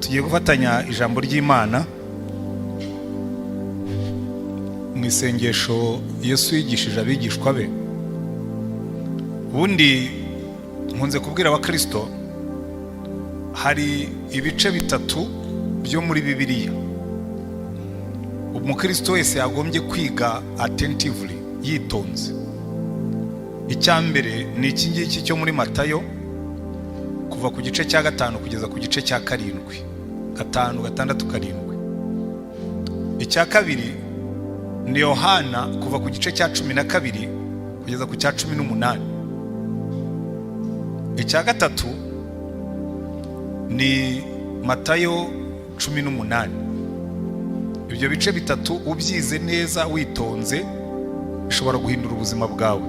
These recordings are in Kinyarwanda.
tugiye gufatanya ijambo ry'Imana mu isengesho Yesu yigishije abigishwa be. Ubundi nkunze kubwira abakristo hari ibice bitatu byo muri Bibiliya umukristo wese yagombye kwiga attentively, yitonze. Icyambere ni iki ngiki cyo muri Matayo kuva ku gice cya 5 kugeza ku gice cya 7, 5, 6, 7. Icya kabiri ni Yohana kuva ku gice cya 12 kugeza ku cya 18. Icya gatatu ni Matayo 18. Ibyo bice bitatu ubyize neza witonze bishobora guhindura ubuzima bwawe.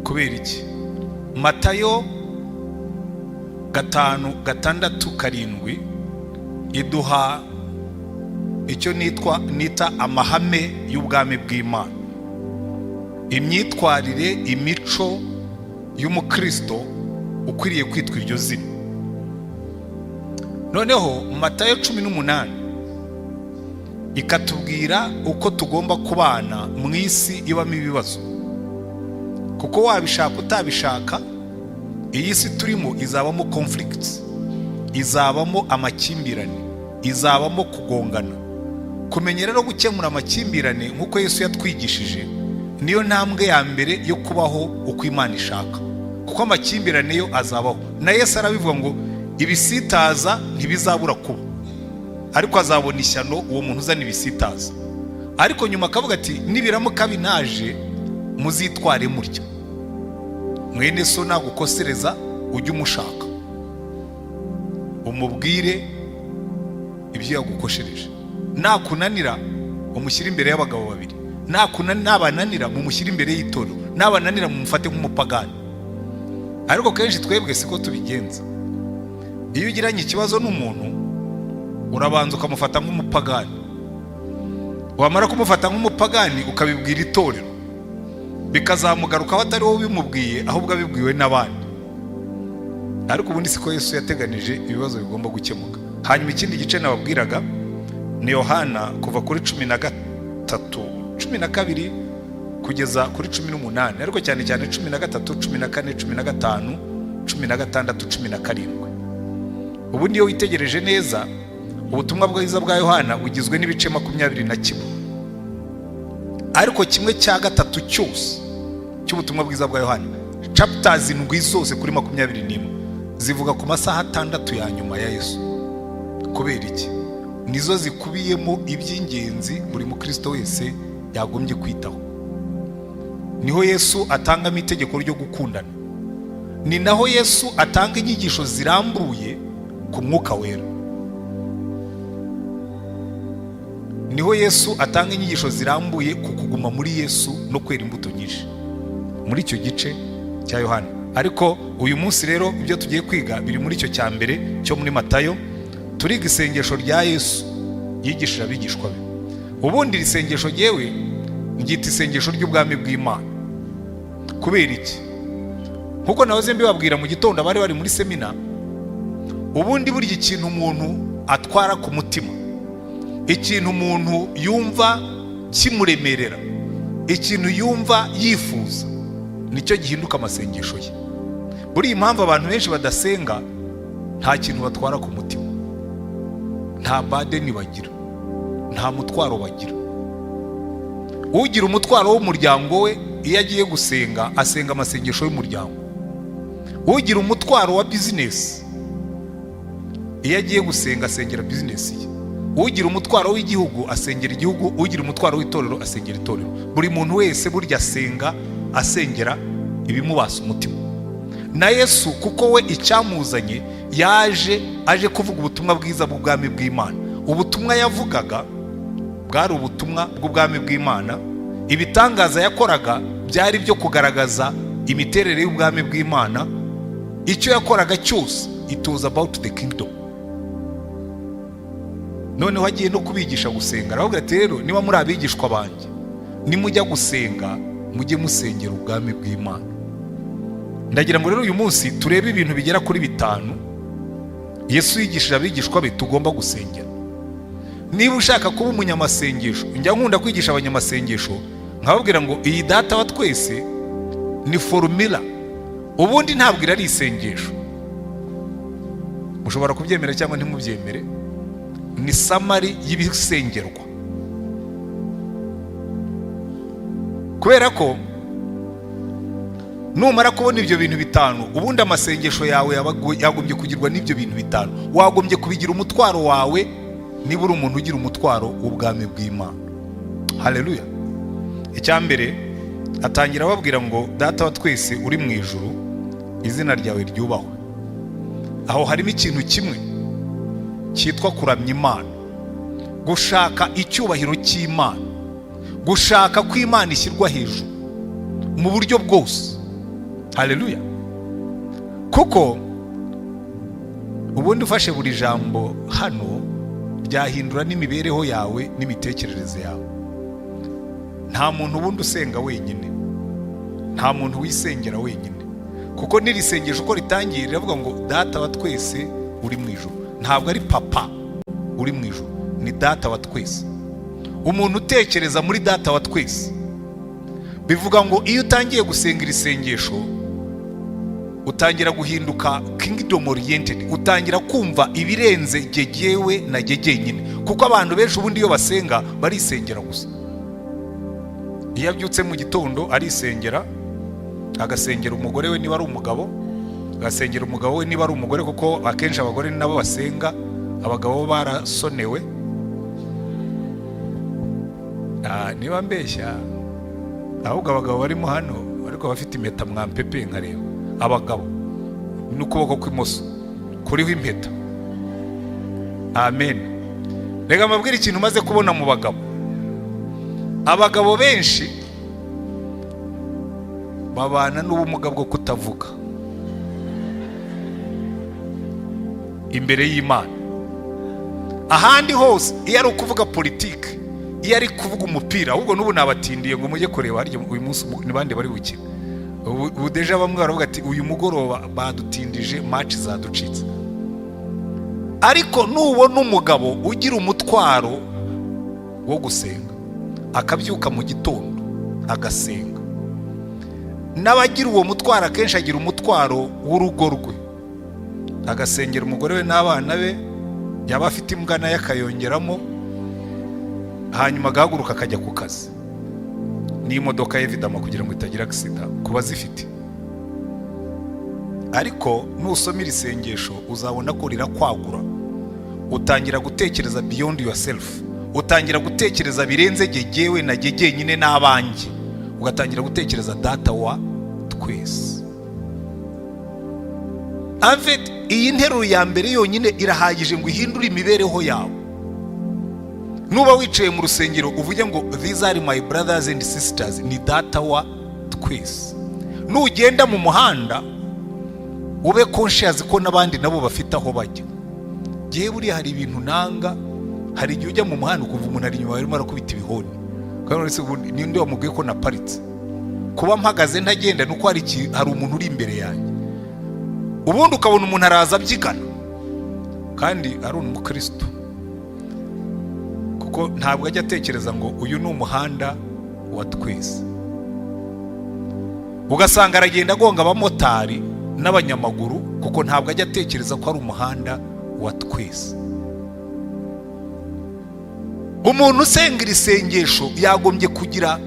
Kubera iki? Matayo 5, 6, 7 iduha icyo nita amahame y'ubwami bw'Imana, imyitwarire, imico y'umukristo ukwiriye kwitwa iryo zina. Noneho Matayo 18 ikatubwira uko tugomba kubana mu isi ibamo ibibazo, kuko wabishaka utabishaka iyi si turimo izabamo conflicts, izabamo amakimbirane, izabamo kugongana. Kumenya rero gukemura amakimbirane nkuko Yesu yatwigishije niyo ntambwe ya mbere yo kubaho uko Imana ishaka, kuko amakimbirane yo azabaho. Na Yesu arabivuga ngo ibisitaza ntibizabura kuba, ariko azabona ishyano uwo muntu uzana ibisitaza. Ariko nyuma akavuga ati nibiramuka binaje muzitware mutyo, mwene so nagukosereza ujye umushaka umubwire ibyo yagukoshereje. Nakunanira umushyira imbere y'abagabo babiri, nabananira mumushyira imbere y'itoro, nabananira mumufate nk'umupagani. Ariko kenshi twebwe siko tubigenza. Iyo ugiranye ikibazo n'umuntu urabanza ukamufata nk'umupagani, wamara kumufata nk'umupagani ukabibwira itorero, bikazamugarukaho atari wowe bimubwiye ahubwo abibwiwe n'abandi. Ariko ubundi siko Yesu yateganije ibibazo bigomba gukemuka. Hanyuma ikindi gice nababwiraga ni Yohana kuva kuri 13, 12 kugeza kuri 18, ariko cyane cyane 13, 14, 15, 16, 17. Ubundi iyo witegereje neza ubutumwa bwiza bwa Yohana bugizwe n'ibice 21, ariko kimwe cya gatatu cyose cy'ubutumwa bwiza bwa Yohana, chapters 7 zose kuri 21 zivuga ku masaha 6 ya nyuma ya Yesu. Kubera iki? Nizo zikubiyemo iby'ingenzi buri mukristo wese yagombye kwitaho. Niho Yesu atanga itegeko ryo gukundana, ni naho Yesu atanga inyigisho zirambuye ku mwuka wera, niho Yesu atanga inyigisho zirambuye ku kuguma muri Yesu no kwera imbuto nyinshi muri icyo gice cya Yohana. Ariko uyu munsi rero ibyo tugiye kwiga biri muri icyo cya mbere cyo muri Matayo. Turiga isengesho rya Yesu yigishije abigishwa be. Ubundi isengesho yewe ngita isengesho ry'ubwami bw'Imana. Kubera iki? Nkuko nahoze mbibabwira mu gitondo abari bari muri semina, ubundi burya ikintu umuntu atwara ku mutima, ikintu umuntu yumva kimuremerera, ikintu yumva yifuza, nicyo gihinduka amasengesho ye. Buri impamvu abantu benshi badasenga nta kintu batwara ku mutima, nta badeni bagira, nta mutwaro bagira. Ugira umutwaro w'umuryango we iyo agiye gusenga asenga amasengesho y'umuryango. Ugira umutwaro wa business iyo agiye gusenga asengera business ye. Ugira umutwaro w'igihugu asengera igihugu, ugira umutwaro w'itorero asengera itorero. Buri muntu wese burya asenga asengera ibimubasa umutima. Na Yesu kuko we icyamuzanye aje kuvuga ubutumwa bwiza bw'ubwami bw'Imana. Ubutumwa yavugaga bwari ubutumwa bw'ubwami bw'Imana. Ibitangaza yakoraga byari byo kugaragaza imiterere y'ubwami bw'Imana. Icyo yakoraga cyose it was about the kingdom. Noneho agiye no kubigisha gusenga. Aravuga ati rero niba muri abigishwa banjye nimujya gusenga mujye musengera ubwami bw'Imana. Ndagira ngo rero uyu munsi turebe ibintu bigera kuri 5 Yesu yigishije abigishwa be tugomba gusengera. Niba ushaka kuba umunyamasengesho, njya nkunda kwigisha abanyamasengesho nkababwira ngo iyi data wa twese ni formula, ubundi ntabwo irari isengesho. Mushobora kubyemera cyangwa ntimubyemere, ni summary y'ibisengerwa. Kubera ko numara kubona ibyo bintu bitanu, ubundi amasengesho yawe yagombye kugirwa n'ibyo bintu bitanu. Wagombye kubigira umutwaro wawe niba uri umuntu ugira umutwaro w'ubwami bw'Imana. Haleluya. Icyambere atangira ababwira ngo data wa twese uri mu ijuru, izina ryawe ryubahwe. Aho harimo ikintu kimwe cyitwa kuramya Imana, gushaka icyubahiro cy'Imana, gushaka ko Imana ishyirwa hejuru mu buryo bwose. Haleluya. Kuko ubundi ufashe buri jambo hano ryahindura n'imibereho yawe n'imitekerereze yawe. Nta muntu ubundi usenga wenyine, nta muntu wisengera wenyine. Kuko nirisengesho uko ritangiye riravuga ngo data wa twese uri mu ijuru. Ntabwo ari papa uri mu ijuru, ni data wa twese. Umuntu utekereza muri data wa twese, bivuga ngo iyo utangiye gusenga iri sengesho utangira guhinduka kingdom oriented, utangira kumva ibirenze jegewe na jegenyine. Kuko abantu benshi ubundi iyo basenga barisengera gusa. Iyo abyutse mu gitondo arisengera, agasengera umugore we niba ari umugabo, agasengera umugabo we niba ari umugore, kuko akenshi abagore nabo basenga, abagabo barasonewe. Niba mbeshya, ahubwo abagabo barimo hano ariko bafite impeta mwampepe nkareba. Abagabo n'ukuboko kw'imoso kuriho impeta. Amen. Rega mabwira ikintu maze kubona mu bagabo. Abagabo benshi babana n'ubumuga bwo kutavuga imbere y'Imana. Ahandi hose iyo ari ukuvuga politike, iyo ari kuvuga umupira, ahubwo n'ubu nabatindiye ngo mujye kureba harya uyu munsi ni bande bari bukina. Ubu deja bamwe baravuga ati uyu mugoroba badutindije, match zaducitse. Ariko nubona umugabo ugira umutwaro wo gusenga, akabyuka mu gitondo agasenga, n'abagira uwo mutwaro akenshi agira umutwaro w'urugo rwe, agasengera umugore we n'abana be, yaba afite imbwa nayo akayongeramo, hanyuma agahaguruka akajya ku kazi n'imodoka ye vidama kugira ngo itagira accident kuba zifite. Ariko nusomira isengesho uzabona ko rirakwagura, utangira gutekereza beyond yourself, utangira gutekereza birenze jegewe na jegenyine n'abanjye, ugatangira gutekereza data wa twese. Afite iyi nteruro ya mbere yonyine irahagije ngo ihindure imibereho yawe. Nuba wicaye mu rusengero uvuge ngo these are my brothers and sisters, ni data wa twese. Nugenda mu muhanda ube conscious ko nabandi nabo bafite aho bajya. Gihe buri hari ibintu nanga, hari igihe ujya mu muhanda ukumva umuntu ari inyuma arimo arakubita ibihoni, kandi uretse ninde wamubwiye ko naparitse. Kuba mpagaze ntagenda nuko hari umuntu uri imbere yanjye. Ubundi ukabona umuntu araza abyigana kandi ari umukristo, kuko ntabwo ajya atekereza ngo uyu ni umuhanda wa twese. Ugasanga aragenda agonga abamotari n'abanyamaguru, kuko ntabwo ajya atekereza ko ari umuhanda wa twese. Umuntu usenga iri sengesho yagombye kugira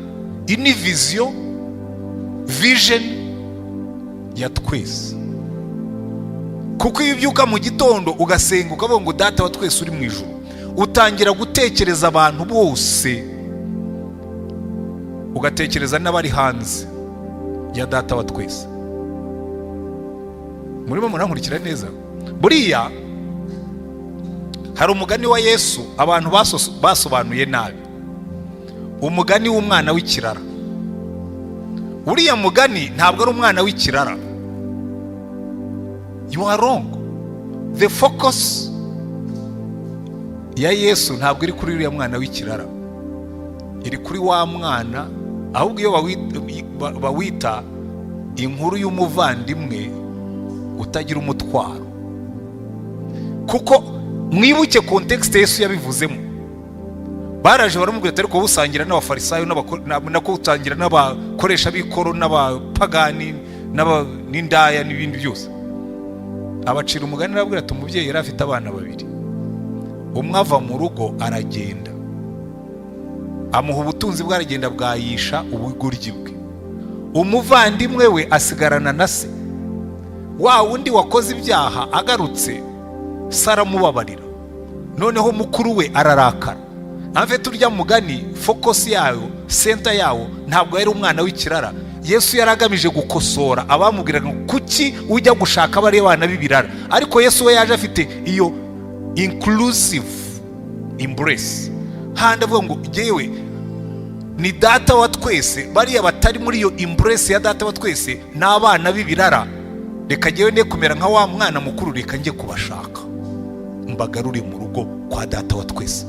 ini vision ya twese. Kuko iyo ubyuka mu gitondo ugasenga ukavuga ngo data wa twese uri mu ijuru, utangira gutekereza abantu bose, ugatekereza n'abari hanze ya data wa twese. Murimo murankurikira neza? Buriya hari umugani wa Yesu abantu basobanuye nabi, umugani w'umwana w'ikirara. Uriya mugani ntabwo ari umwana w'ikirara. You are wrong. The focus ya Yesu ntabwo iri kuri uriya mwana w'ikirara, iri kuri wa mwana. Ahubwo iyo bawita inkuru y'umuvandimwe utagira umutwaro. kuko mwibuke context Yesu yabivuzemo. Baraje baramubwira ati ariko usangira n'abafarisayo nako usangira n'abakoresha b'ikoro n'abapagani n'indaya n'ibindi byose. Abacira umugani arabwira ati umubyeyi yari afite abana babiri, umwe ava mu rugo aragenda, amuha ubutunzi bwaragenda bwayisha ubugoryi bwe. Umuvandimwe we asigarana na se, wa wundi wakoze ibyaha agarutse Sara mubabarira, noneho mukuru we ararakara. Amve turya mugani focus yayo, center yawo ntabwo yari umwana w'ikirara. Yesu yaragamije gukosora abamubwiraga kuki ujya gushaka bari bana b'ibirara, ariko Yesu we yaje afite iyo inclusive embrace. Handa avuga ngo jewe ni data wa twese, bariya batari muri iyo embrace ya data wa twese n'abana b'ibirara, reka jewe ne kumera nka wa mwana mukuru, reka nje kubashaka mbagarure mu rugo kwa data wa twese.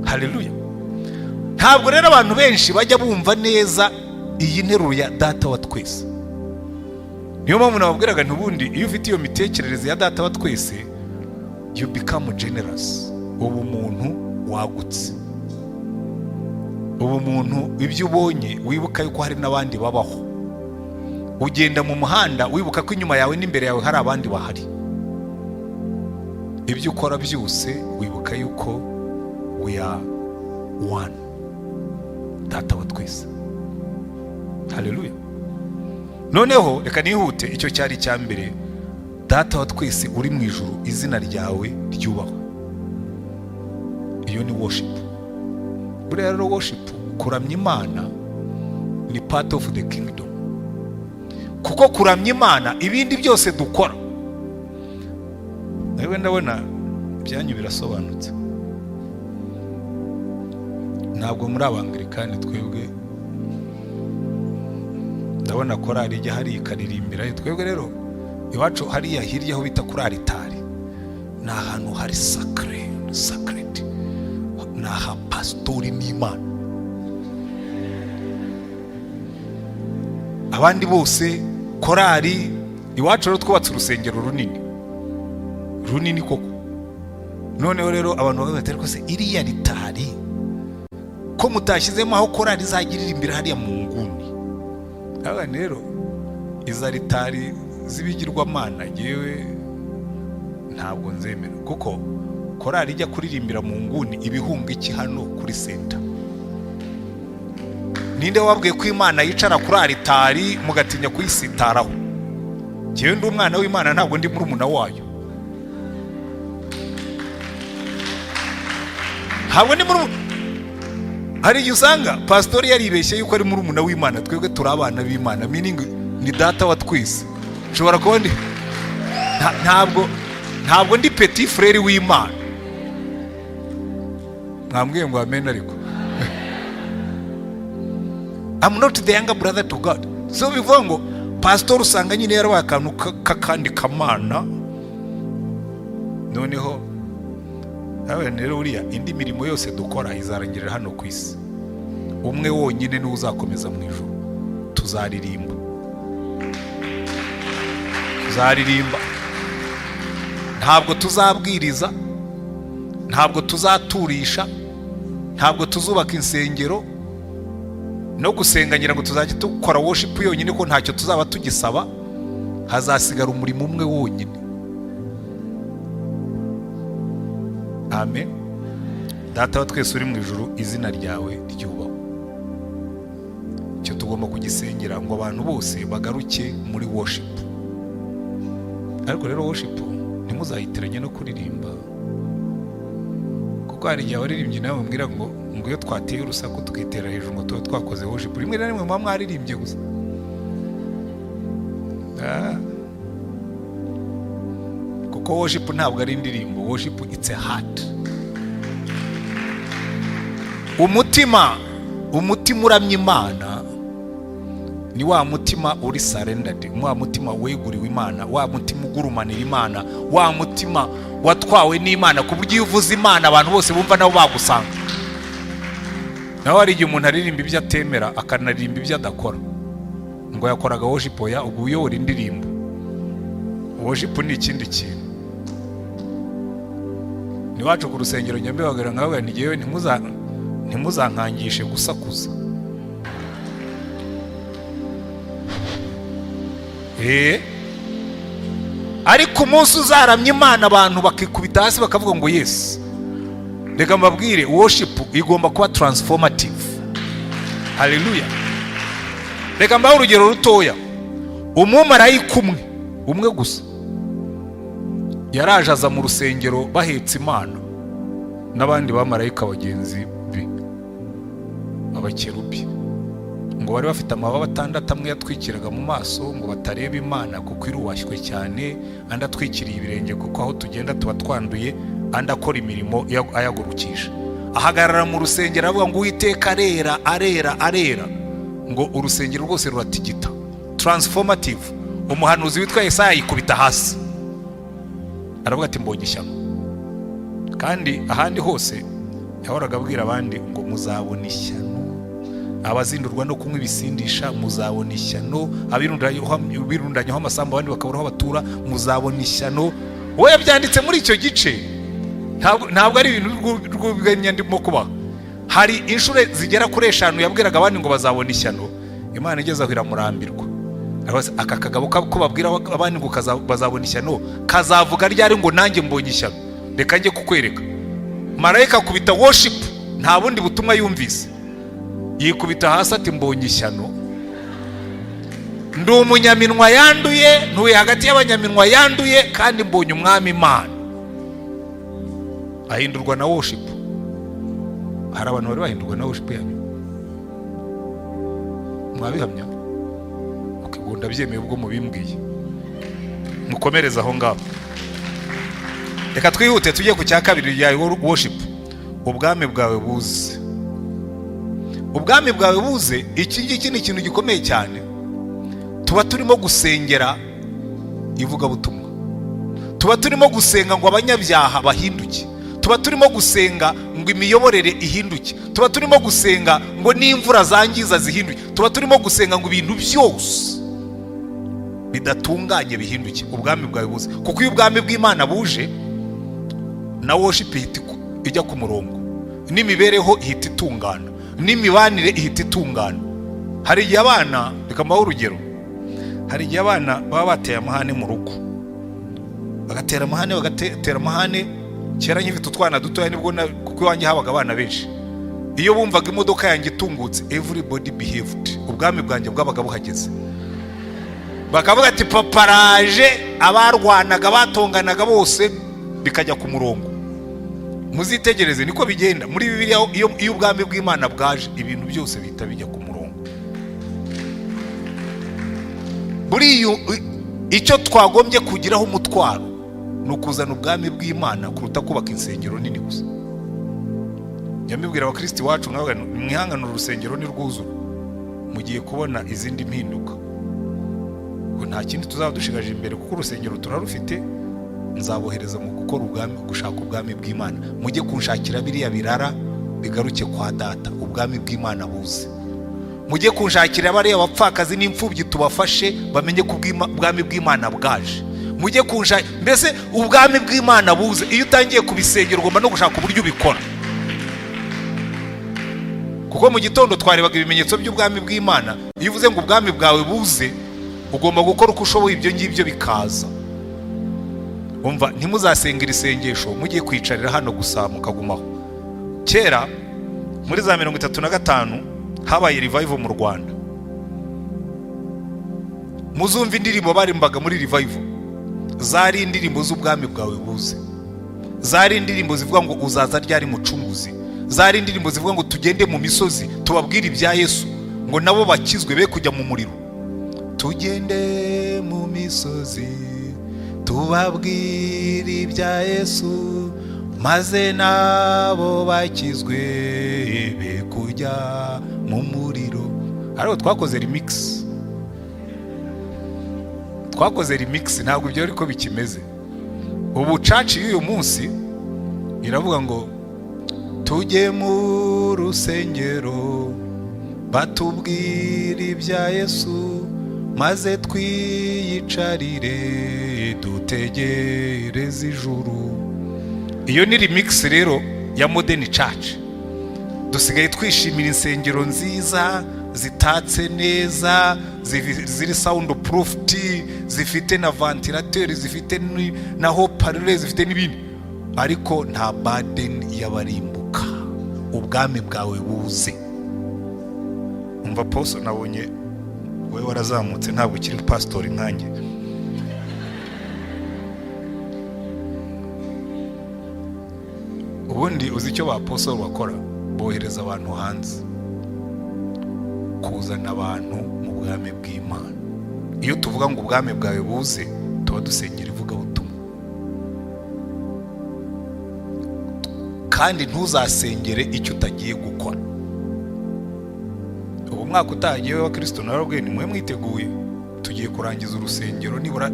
Haleluya. Ntabwo rero abantu benshi bajya bumva neza iyi nteruro ya data wa twese. Niyo mpamvu nababwiraga ntubundi iyo ufite iyo mitekerereze ya data wa twese, you become generous. Ubu muntu wagutse, ubu muntu ibyo ubonye wibuka yuko hari n'abandi babaho. Ugenda mu muhanda wibuka ko inyuma yawe n'imbere yawe hari abandi bahari. Ibyo ukora byose wibuka yuko we are one, data wa twese. Haleluya. Noneho reka nihute, icyo cyari cya mbere, data wa twese uri mu ijuru, izina ryawe ryubahwe. Iyo ni worship. Buriya rero worship, kuramya Imana ni part of the kingdom. Kuko kuramya Imana ibindi byose dukora, nawe ndabona byanyu birasobanutse. Ntabwo muri abangilikani twebwe, ndabona korali ijya hari ikaririmbira. Twebwe rero iwacu hariya hirya aho bita kuri aritari, ni ahantu hari sacred, ni aha pastori n'Imana. Abandi bose korali, iwacu rero twubatse urusengero runini koko. Noneho rero abantu bagatera ko se iriya aritari ko mutashyizemo aho korali izagirira imbere hariya mu nguni. Abana rero iza aritari z'ibigirwamana yewe ntabwo nzemera, kuko korali ijya kuririmbira mu nguni ibihunga iki hano kuri center. Ninde wabwiye ko Imana yicara kuri aritari mugatinya kuyisitaraho? Jewe ndi umwana w'Imana, ntabwo ndi murumuna wayo. Ntabwo ndi murumuna. Hari igihe usanga pastori yaribeshye yuko ari murumuna w'Imana. Twebwe turi abana b'Imana, meaning ni data wa twese. Ushobora kuba ndi ntabwo ndi petit frère w'Imana. Mwambwiye ngo amen ariko. I'm not the younger brother to God. So bivuga ngo pastor usanga nyine yarabaye akantu kakandi kamana. Noneho rero uriya indi mirimo yose dukora izarangirira hano ku isi. Umwe wonyine ni uzakomeza mu ijuru. Tuzaririmba. Ntabwo tuzabwiriza, ntabwo tuzaturisha, ntabwo tuzubaka insengero no gusengangira ngo tuzajye dukora worship yonyine, ko ntacyo tuzaba tugisaba. Hazasigara umurimo umwe wonyine. Amen. Data wa twese uri mu ijuru, izina ryawe ryubahwe. Cyo tugomba kugisengera ngo abantu bose bagaruke muri worship. Ariko rero worship ntimuzayitiranye no kuririmba, kuko hari igihe abaririmbyi nawe mbwira ngo iyo twateye urusaku tukitera hejuru ngo tuba twakoze worship. Rimwe na rimwe muba mwaririmbye gusa. Kuko worship ntabwo ari indirimbo. Worship it's a heart. Umutima uramya Imana ni wa mutima uri surrendered, wa mutima weguriwe Imana, wa mutima ugurumanira Imana, wa mutima watwawe n'Imana ku buryo uvuza Imana abantu bose bumva nabo bagusanga. Naho hari igihe umuntu aririmba ibyo atemera akanaririmba ibyo adakora, ngo yakoraga worship ya ubwo uyobora indirimbo. Worship ni ikindi kintu. ni wacu ku rusengero nyambe bagara ngaho ni yewe ntimuzankangishe gusakuza. Ariko umunsi uzaramya Imana abantu bakikubita hasi bakavuga ngo yes. Reka mbabwire, worship igomba kuba transformative. Haleluya. Reka mbaho urugero rutoya. Umumarayika umwe gusa yaraje aza mu rusengero bahetse Imana n'abandi bamarayika bagenzi be abakerubi, ngo bari bafite amababa 6 amwe yatwikiraga mu maso ngo batareba Imana kuko irubashywe cyane, andi atwikiriye ibirenge kuko aho tugenda tuba twanduye, andi akora imirimo ayagurukisha. Ahagarara mu rusengero avuga ngo Uwiteka arera, ngo urusengero rwose ruratigita. Transformative. Umuhanuzi witwa Yesaya yikubita hasi aravuga ati mbonye ishyano. Kandi ahandi hose yahoraga abwira abandi ngo muzabona ishyano, abazindurwa no kunywa ibisindisha muzabona ishyano, abirundanyeho amasambu abandi bakaburaho batura muzabona ishyano. We yabyanditse muri icyo gice. Ntabwo ari ibintu rw'ubwenya ndimo kuba. Hari inshure zigera kuri 5 yabwiraga abandi ngo bazabona ishyano. Imana igeze aho iramurambirwa. Aka kagabo ko babwira abandi ngo bazabona ishyano kazavuga ryari ngo nanjye mbonye ishyano? Reka njye kukwereka. Marayika akubita worship, nta bundi butumwa yumvise. Yikubita hasi ati mbonye ishyano. Ndi umunyaminwa yanduye, ntuye hagati y'abanyaminwa yanduye, kandi mbonye umwami Imana. Ahindurwa na worship. Hari abantu bari bahindurwa na worship yanyu? Mwabihamya? Okay, ndabyemeye ubwo mubimbwiye. Mukomereza aho ngaho. Reka twihute tujye ku cya kabiri ya worship. Ubwami bwawe buze. Ubwami bwawe buze, iki ngiki ni ikintu gikomeye cyane. Tuba turimo gusengera ivuga butumwa. Tuba turimo gusenga ngo abanyabyaha bahinduke. Tuba turimo gusenga ngo imiyoborere ihinduke. Tuba turimo gusenga ngo n'imvura zangiza zihinduke. Tuba turimo gusenga ngo ibintu byose bidatunganye bihinduke. Ubwami bwawe buze. Kuko iyo ubwami bw'Imana buje, na worship ijya ku murongo, n'imibereho ihita itungana, n'imibanire ihita itungana. Hari igihe abana, reka mbaho urugero, hari igihe abana baba bateye amahane mu rugo, bagatera amahane. Kera nkifite utwana dutoya nibwo kuko iwanjye habaga abana benshi. Iyo bumvaga imodoka yanjye itungutse, everybody behaved. Ubwami bwanjye bwabaga buhageze. Bakavuga ati paparaje, abarwanaga batonganaga bose bikajya ku murongo. Muzitegereze niko bigenda muri Bibiliya. Iyo ubwami bw'Imana bwaje, ibintu byose bihita bijya ku murongo. Buri icyo twagombye kugiraho umutwaro nukuzana ubwami bw'Imana kuruta kubaka insengero nini gusa. Nyamibwira abakristo wacu ngaho mwihangana urusengero ni rwuzura, mugiye kubona izindi mpinduka. Ngo nta kindi tuzaba dushigaje imbere kuko urusengero turarufite. Nzabohereza mu gukora ubwami, gushaka ubwami bw'Imana. Mujye kunshakira biriya birara bigaruke kwa data. Ubwami bw'Imana buze. Mujye kunshakira bariya bapfakazi n'imfubyi tubafashe bamenye ko ubwami bw'Imana bwaje. Mujye kunshakira, mbese ubwami bw'Imana buze. Iyo utangiye kubisengera ugomba no gushaka uburyo ubikora. Kuko mu gitondo twarebaga ibimenyetso by'ubwami bw'Imana. Iyo uvuze ngo ubwami bwawe buze, ugomba gukora uko ushoboye ibyo ngibyo bikaza. Umva, ntimuzasengera isengesho mugiye kwicarira hano gusa mukagumaho. Kera muri za 35 habaye revival mu Rwanda. Muzumva indirimbo barimbaga muri revival, zari indirimbo z'ubwami bwawe buze. Zari indirimbo zivuga ngo uzaza ryari mucunguzi. Zari indirimbo zivuga ngo tugende mu misozi tubabwire ibya Yesu, ngo nabo bakizwe be kujya mu muriro. Tugende mu misozi tubabwire ibya Yesu, maze nabo bakizwe be kujya mu muriro. Ariko twakoze remix, ntabwo ibyo ariko bikimeze. Ubu church y'uyu munsi iravuga ngo tujye mu rusengero batubwire ibya Yesu, maze twiyicarire dutegereze ijuru. iyo ni remix rero ya modern church. Dusigaye twishimira insengero nziza zitatse neza, ziri soundproofed, zifite na ventilateur, zifite na haut-parleur, zifite n'ibindi, ariko nta burden y'abarimbuka. Ubwami bwawe buze. Umva poso, nabonye wewe warazamutse, ntabwo ukiri pastor nkanjye. Ubundi uzi icyo ba apostle bakora? Bohereza abantu hanze kuzana abantu mu bwami bw'Imana. Iyo tuvuga ngo ubwami bwawe buze, tuba dusengera ivuga butumwa. Kandi ntuzasengere icyo utagiye gukora. Ubu mwaka utagiye wa Kristo narabwiye ni mwe mwiteguye, tugiye kurangiza urusengero nibura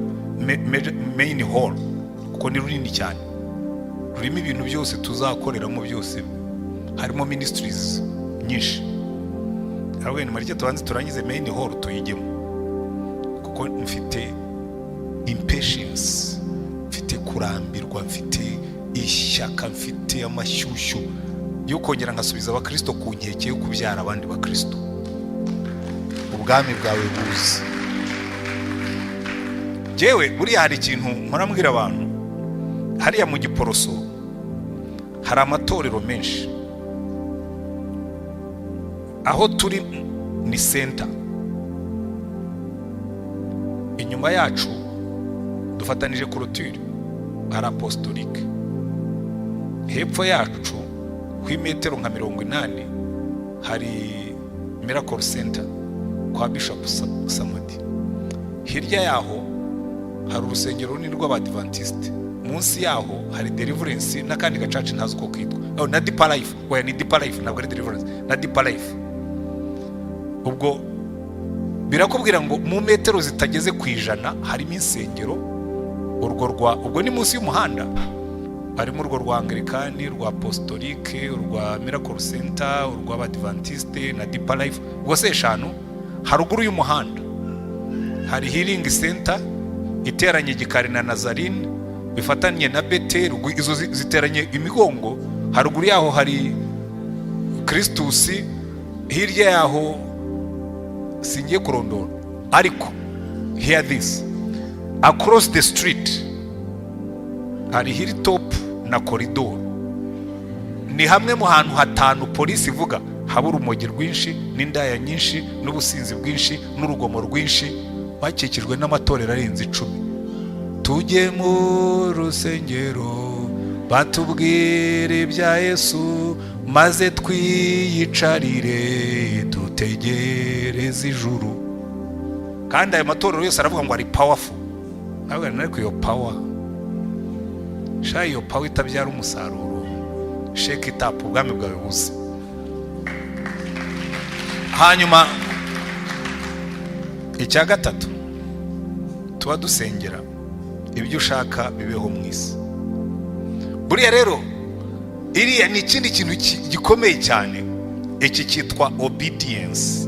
main hall, kuko ni runini cyane, rurimo ibintu byose tuzakoreramo byose, harimo ministries nyinshi. Arabwiye ni marike tubanze turangize main hall tuyigemo, kuko mfite impatience, mfite kurambirwa, mfite ishyaka, mfite amashyushyu yo kongera nkasubiza abakristo ku nkeke yo kubyara abandi bakristo. Ubwami bwawe buze. Jewe buriya hari ikintu murambwira abantu, hariya mu Giporoso hari amatorero menshi, aho turi ni center, inyuma yacu dufatanije clôture hari apostolique, hepfo yacu kwimetero nka 80 hari Miracle Center kwa Bishop Samudi, hirya yaho hari urusengero runini rw'Abadventiste, munsi yaho hari Deliverance n'akandi gacaca ntazi uko kitwa, na Deeper Life. Oya, ni Deeper Life, ntabwo ari Deliverance, na Deeper Life. Ubwo birakubwira ngo mu metero zitageze ku 100 harimo insengero. Ubwo ni munsi y'umuhanda, harimo urwo rwa Anglikani, rwa Apostolique, urwa Miracle Center, urw'Abadventiste na Deeper Life. Ubwo se 5 haruguru y'umuhanda hari Healing Center iteranye Gikari na Nazarene, bifatanye na Betel, izo ziteranye imigongo. Haruguru yaho hari Christus, hirya yaho singiye kurondora, ariko hear this, across the street hari Hilltop na Corridor. Ni hamwe mu hantu hatanu polisi ivuga haba urumogi rwinshi n'indaya nyinshi n'ubusinzi bwinshi n'urugomo rwinshi, bakikijwe n'amatorero arenze 10. Tujye mu rusengero batubwire bya Yesu, maze twiyicarire dutegereze ijuru. Kandi ayo matorero yose aravuga ngo ari powerful. Ntabwo nari iyo power, iyo power itabyara umusaruro. Shake it up, ubwami bwawe buze. Hanyuma icya gatatu, tuba dusengera ibyo ushaka bibeho mu isi. Buriya rero iriya ni ikindi kintu gikomeye cyane, iki cyitwa obedience.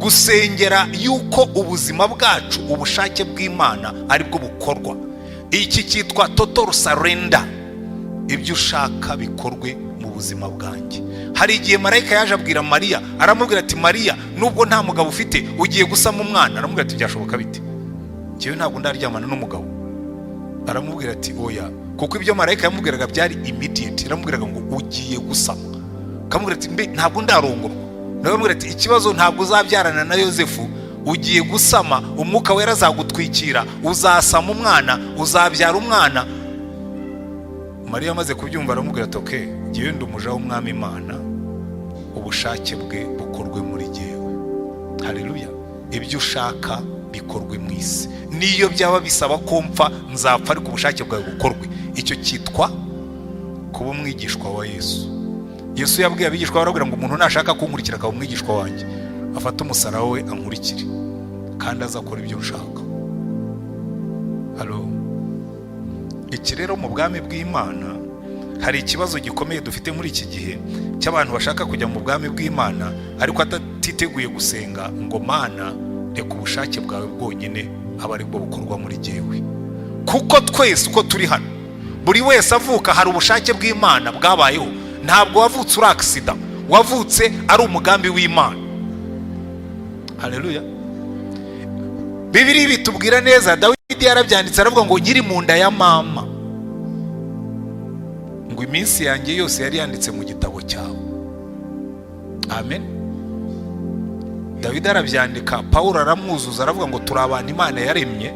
Gusengera yuko ubuzima bwacu, ubushake bw'Imana ari bwo bukorwa. Iki cyitwa total surrender, ibyo ushaka bikorwe mu buzima bwanjye. Hari igihe marayika yaje abwira Mariya, aramubwira ati Mariya, nubwo nta mugabo ufite ugiye gusama umwana. Aramubwira ati byashoboka bite? Cyewe ntabwo ndaryamana n'umugabo. Aramubwira ati oya, kuko ibyo marayika yamubwiraga byari immediate. Aramubwiraga ngo ugiye gusama. Akamubwira ati mbe ntabwo ndarongorwa. Aramubwira ati ikibazo ntabwo uzabyarana na Yosefu, ugiye gusama, umwuka wera azagutwikira, uzasama umwana, uzabyara umwana. Mariya amaze kubyumva aramubwira ati okay, ngiye ndumuja w'umwami Imana, ubushake bwe bukorwe muri jyewe. Haleluya. Ibyo ushaka bikorwe mu isi, niyo byaba bisaba ko mpfa nzapfa, ariko ubushake bwawe bukorwe. Icyo cyitwa kuba umwigishwa wa Yesu. Yesu yabwiye abigishwa barabwira ngo umuntu nashaka kunkurikira akaba umwigishwa wanjye, afata umusaraba we ankurikire, kandi azakora ibyo ushaka. Halo. Iki rero mu bwami bw'Imana hari ikibazo gikomeye dufite muri iki gihe cy'abantu bashaka kujya mu bwami bw'Imana ariko atiteguye gusenga ngo Mana reka ubushake bwawe bwonyine aba ari bwo bukorwa muri jyewe. Kuko twese uko turi hano buri wese avuka hari ubushake bw'Imana bwabayeho. Ntabwo wavutse uri accident, wavutse ari umugambi w'Imana. Haleluya. Bibiliya bitubwira neza, Dawidi yarabyanditse aravuga ngo nkiri mu nda ya mama, ngo iminsi yanjye yose yari yanditse mu gitabo cyawe. Amen. Dawidi arabyandika, Pawulo aramwuzuza aravuga ngo turi abantu Imana yaremye.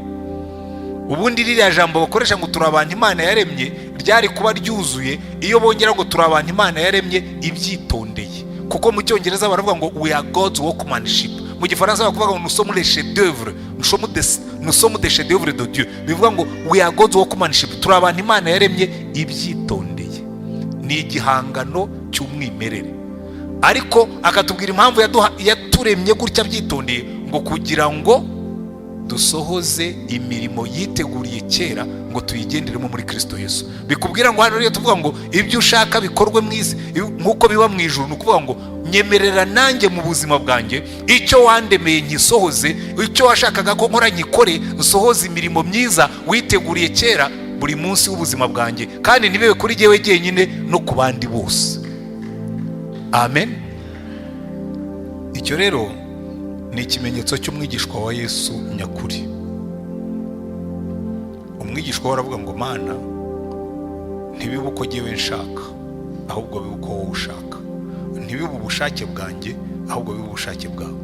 Ubundi ririya jambo bakoresha ngo turi abantu Imana yaremye ryari kuba ryuzuye iyo bongera ngo turi abantu Imana yaremye ibyitondeye, kuko mu cyongereza baravuga ngo we are God's workmanship, mu gifaransa bakavuga ngo nous sommes les chefs-d'œuvre, nous sommes des chefs-d'œuvre de Dieu. Bivuga ngo we are God's workmanship, turi abantu Imana yaremye ibyitondeye. Ni igihangano cy'umwimerere, ariko akatubwira impamvu yaturemye gutya byitondeye, ngo kugira ngo dusohoze imirimo yiteguriye kera ngo tuyigenderemo muri Kristo Yesu. Bikubwira ngo hano rero tuvuga ngo ibyo ushaka bikorwe mu isi nkuko biba mu ijuru, nukuvuga ngo nyemerera nanjye mu buzima bwanjye icyo wandemeye nkisohoze, icyo washakaga ko nkora nyikore, usohoze imirimo myiza witeguriye kera buri munsi w'ubuzima bwanjye, kandi ntibibe kuri jyewe jyenyine no ku bandi bose. Amen. Icyo rero ni ikimenyetso cy'umwigishwa wa Yesu nyakuri. Umwigishwa waravuga ngo Mana ntibibe uko jyewe nshaka, ahubwo bibe uko wowe ushaka. Ntibibe ubushake bwanjye, ahubwo bibe ubushake bwawe.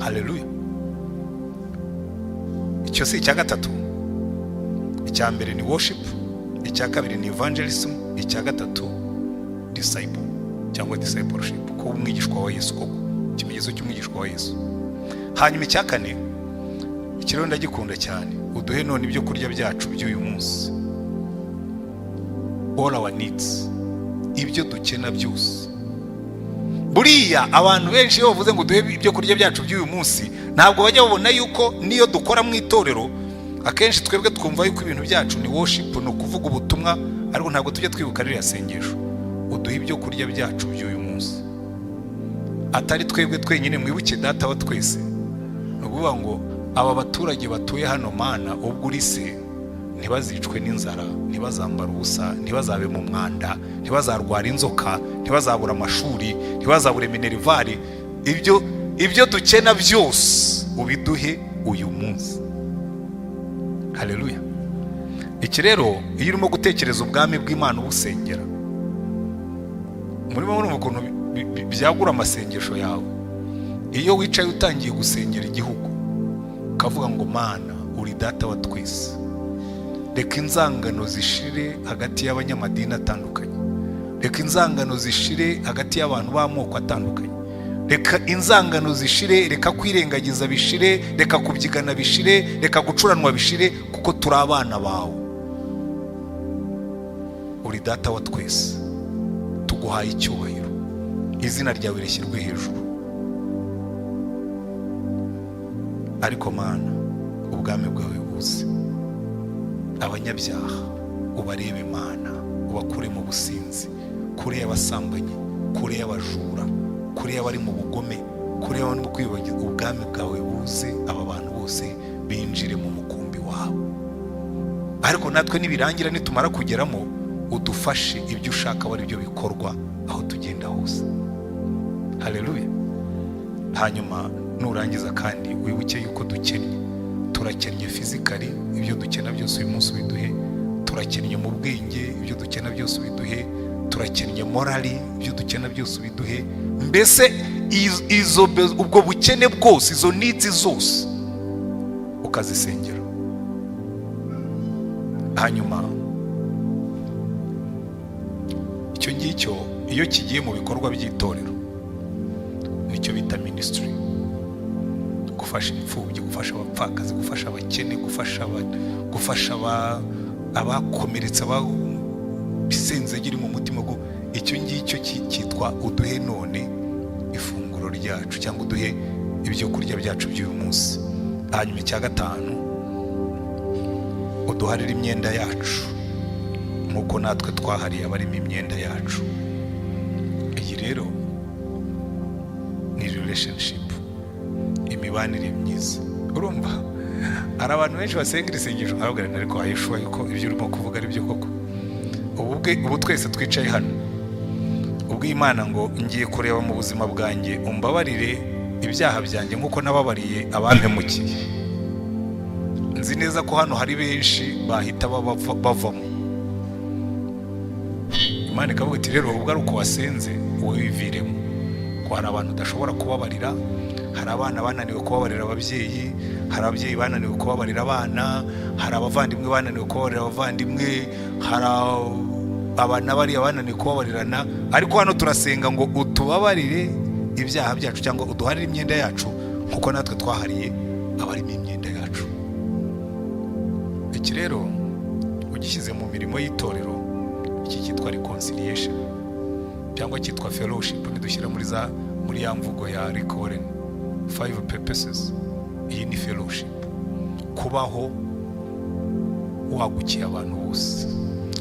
Haleluya. Icyo si icya gatatu. Icya mbere ni worship, icya kabiri ni evangelism, icya gatatu disciple cyangwa discipleship, ko umwigishwa wa Yesu, koko ikimenyetso cy'umwigishwa wa Yesu. Hanyuma icya kane, ikiro ndagikunda cyane, uduhe none ibyo kurya byacu by'uyu munsi, all our needs, ibyo dukena byose. Buriya abantu benshi iyo bavuze ngo duhe ibyo kurya byacu by'uyu munsi, ntabwo bajya babona yuko niyo dukora mu itorero akenshi twebwe twumva yuko ibintu byacu ni worship, no kuvuga ubutumwa, ariko ntabwo tujya twibuka ririya sengesho, uduhe ibyo kurya byacu by'uyu munsi. Atari twebwe twenyine, mwibuke data wa twese. Nukuvuga ngo aba baturage batuye hano Mana, ubwo uri se, ntibazicwe n'inzara, ntibazambara ubusa, ntibazabe mu mwanda, ntibazarwara inzoka, ntibazabura amashuri, ntibazabure minervari. Ibyo dukena byose ubiduhe uyu munsi. Haleluya. Iki rero iyo urimo gutekereza ubwami bw'Imana ubusengera, muri murumva ukuntu byagura amasengesho yawe. Iyo wicaye utangiye gusengera igihugu ukavuga ngo Mana uri data wa twese, reka inzangano zishire hagati y'abanyamadini atandukanye, reka inzangano zishire hagati y'abantu b'amoko atandukanye, reka inzangano zishire, reka kwirengagiza bishire, reka kubyigana bishire, reka gucuranwa bishire, kuko turi abana bawe. Uri data wa twese, tuguhaye icyubahiro, izina ryawe rishyirwe hejuru. Ariko Mana ubwami bwawe buze, abanyabyaha ubarebe Mana, ubakure mu businzi, kure y'abasambanyi, kure y'abajura, kure y'abari mu bugome, kure y'abari mu kwibagiza. Ubwami bwawe buze, aba bantu bose binjire mu mukumbi wawe. Ariko natwe nibirangira, nitumara kugeramo, udufashe ibyo ushaka bari byo bikorwa aho tugenda hose. Haleluya. Hanyuma nurangiza kandi wibuke yuko dukennye, turakennye physically, ibyo dukena byose uyu munsi biduhe. Turakennye mu bwenge, ibyo dukena byose biduhe. Turakennye morally, ibyo dukena byose biduhe. Mbese ubwo bukene bwose, izo needs zose ukazisengera. Hanyuma icyo ngicyo iyo kigiye mu bikorwa by'itorero nicyo bita ministry. Gufasha imfubyi, gufasha abapfakazi, gufasha abakene, gufasha abakomeretse, bisenze giri mu mutima go. Icyo ngicyo cyitwa uduhe none ifunguro ryacu, cyangwa uduhe ibyo kurya byacu by'uyu munsi. Hanyuma icya gatanu, uduharira imyenda yacu nkuko natwe twahariye abarimo imyenda yacu. Iyi rero ni relationship, imibanire myiza. Urumva hari abantu benshi basenga isengesho nkababwira ariko ayishuwa yuko ibyo urimo kuvuga ari byo koko. ubu twese twicaye hano, ubwo Imana ngo ngiye kureba mu buzima bwanjye umbabarire ibyaha byanjye nkuko nababariye abampemukiye. Nzi neza ko hano hari benshi bahita bavamo. Imana ikavuga iti rero ubwo ari uko wasenze wowe wiviremo, ko hari abantu udashobora kubabarira. Hari abana bananiwe kubabarira ababyeyi, hari ababyeyi bananiwe kubabarira abana, hari abavandimwe bananiwe kubabarira abavandimwe, hari abana bari bananiwe kubabarirana. Ariko hano turasenga ngo utubabarire ibyaha byacu cyangwa uduharire imyenda yacu kuko natwe twahariye abarimo imyenda yacu. Iki rero ugishyize mu mirimo y'itorero, iki cyitwa reconciliation cyangwa cyitwa fellowship. Nidushyira muri ya mvugo ya Rick Warren 5 purposes, iyi ni fellowship. Kubaho wagukiye abantu bose,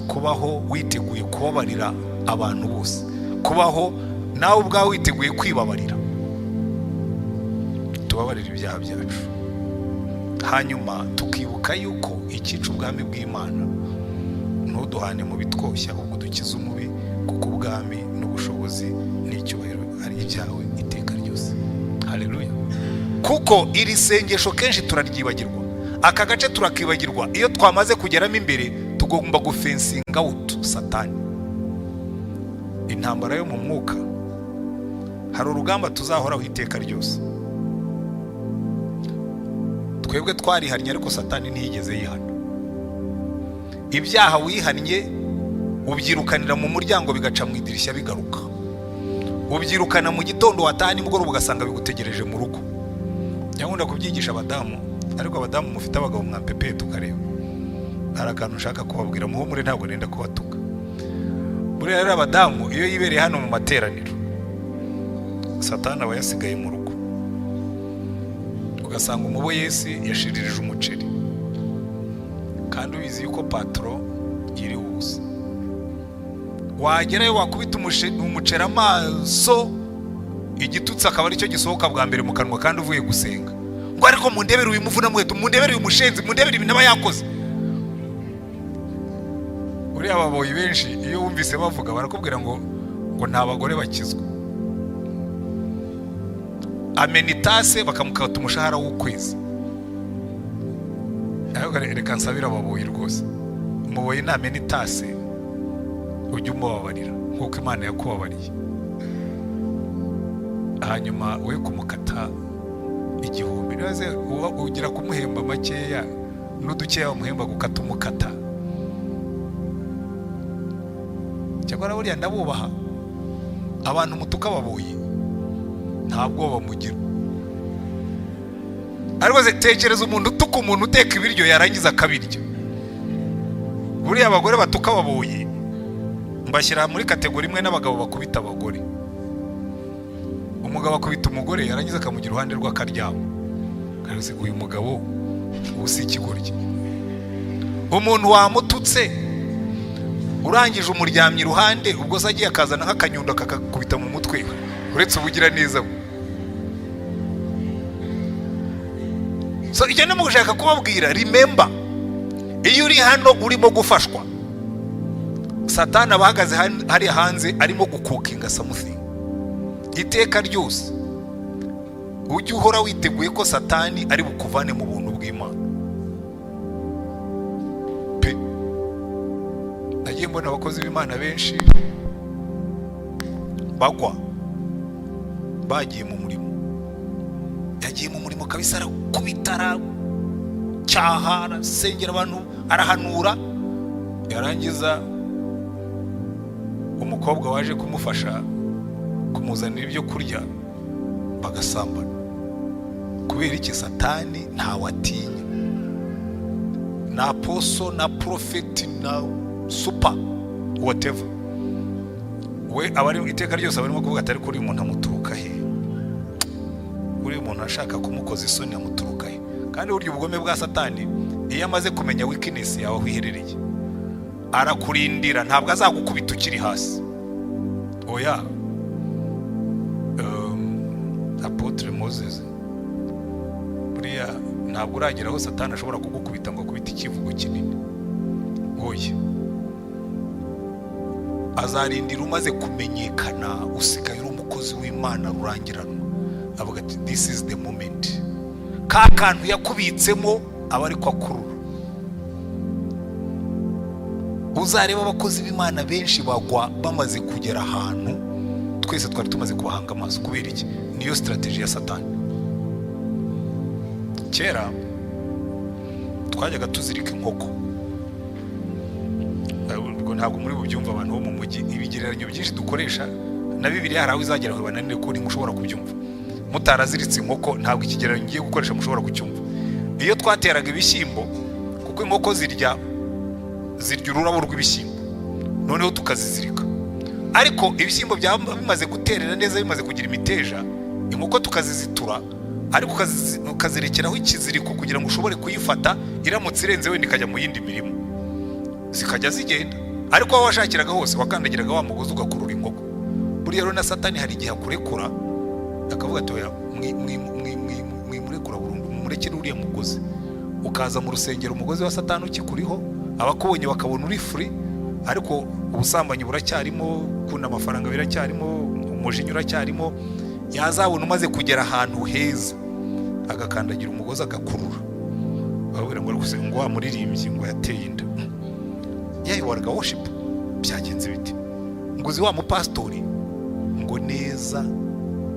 kubaho witeguye kubabarira abantu bose, kubaho nawe ubwawe witeguye kwibabarira. Tubabarira ibyaha byacu, hanyuma tukibuka yuko icyica ubwami bw'Imana. Ntuduhane mu bitwoshya, ahubwo dukize umubi, kuko ubwami n'ubushobozi n'icyubahiro ari icyawe iteka ryose. Haleluya. Kuko iri sengesho kenshi turaryibagirwa, aka gace turakibagirwa. Iyo twamaze kugeramo imbere tugomba gufensinga out Satani. Intambara yo mu mwuka, hari urugamba tuzahoraho iteka ryose. Twebwe twarihannye ariko Satani ntiyigeze yihana. Ibyaha wihannye ubyirukanira mu muryango bigaca mu idirishya bigaruka. Ubyirukana mu gitondo wataha nimugoroba ugasanga bigutegereje mu rugo. Nyakunda kubyigisha abadamu, ariko abadamu mufite abagabo mwampepeye tukareba. Hari akantu ushaka kubabwira, muhumure ntabwo nenda kubatuka. Buriya rero abadamu iyo yibereye hano mu materaniro, Satani aba yasigaye mu rugo. Ugasanga umubo Yesu yashiririje umuceri, kandi ubizi yuko patro yiri ubusa. Wagerayo wakubita umuceri amaso, igitutsi akaba ari cyo gisohoka bwa mbere mu kanwa kandi uvuye gusenga. Ngo ariko mundebere uyu muvuna mwetu, mundebere uyu mushenzi, mundebere ibintu aba yakoze. Uriya baboyi benshi iyo wumvise bavuga barakubwira ngo nta bagore bakizwa. Amenitase bakamukata umushahara w'ukwezi. Ariko reka nsabira ababoyi rwose, umuboyi nta amenitase ujye umubabarira nkuko Imana yakubabariye. Hanyuma we kumukata 1000, naze ugira kumuhemba makeya n'udukeya bamuhemba gukata umukata. Cyakora buriya ndabubaha abantu mutuka baboyi, ntabwo bamugira. Ariko tekereza umuntu utuka umuntu uteka ibiryo yarangiza akabirya. Buriya abagore batuka baboyi mbashyira muri kategori imwe n'abagabo bakubita abagore. Umugabo akubita umugore yarangiza akamugira uruhande rw'akaryamo. Kandi uyu mugabo usi ikigoryi. Umuntu wamututse urangije umuryamye iruhande, ubwo se agiye akazana nk'akanyundo akakubita mu mutwe, uretse ubugira neza. So icyo ndimo gushaka kubabwira, remember, iyo uri hano urimo gufashwa, Satani abahagaze hari hanze arimo gukukinga something. Iteka ryose ujye uhora witeguye ko Satani ari bukuvane mu buntu bw'Imana. Nagiye mbona abakozi b'Imana benshi bagwa, bagiye mu murimo. Yagiye mu murimo kabisa, arakubitara cyaha, arasengera abantu, arahanura. Yarangiza umukobwa waje kumufasha kumuzanira ibyo kurya bagasambana. Kubera iki? Satani ntawatinya. Na apostle, na prophet, na super whatever, we abari iteka ryose abarimo kuvuga atari kuri umuntu amuturuka he, uri umuntu ashaka kumukoza isoni amuturuka he. Kandi buryo ubugome bwa Satani, iyo amaze kumenya weakness yawe aho iherereye, arakurindira, ntabwo azagukubita ukiri hasi. Oya, Apotre Moses buriya ntabwo uragera aho Satani ashobora kugukubita ngo akubite ikivugo kinini. Oya, azarindira umaze kumenyekana, usigaye uri umukozi w'Imana rurangiranwa, avuga ati this is the moment. Ka kantu yakubitsemo aba ariko akurura. Uzareba abakozi b'Imana benshi bagwa bamaze kugera ahantu twese twari tumaze kubahanga amaso. Kubera iki? Niyo strategy ya Satani. Kera twajyaga tuzirika inkoko, ntabwo muri bubyumva abantu bo mu mujyi. Ibigereranyo byinshi dukoresha na Bibiliya hari aho izagera aho bananire ko mushobora kubyumva. Mutaraziritse inkoko ntabwo ikigereranyo ngiye gukoresha mushobora kucyumva. Iyo twateraga ibishyimbo, kuko inkoko zirya ururabo rw'ibishyimbo, noneho tukazizirika. Ariko ibishyimbo bimaze guterera neza, bimaze kugira imiteja, inkoko tukazizitura, ariko ukazirekeraho ikiziriko kugira ngo ushobore kuyifata iramutse irenze wenda ikajya mu yindi mirimo, zikajya zigenda. Ariko aho washakiraga hose wakandagiraga wa mugozi ugakurura inkoko. Buriya rero na Satani hari igihe akurekura akavuga ati oya mwimurekura burundu, murekere uriya mugozi. Ukaza mu rusengero umugozi wa Satani ukikuriho, abakubonye bakabona uri free, ariko ubusambanyi buracyarimo, kuna amafaranga biracyarimo, umujinya uracyarimo. Yazabona umaze kugera ahantu heza agakandagira umugozi agakurura, babwira ngo wa muririmbyi ngo yateye inda, yayiwarga worship. Byagenze biti? Ngo uzi wa mupastori ngo neza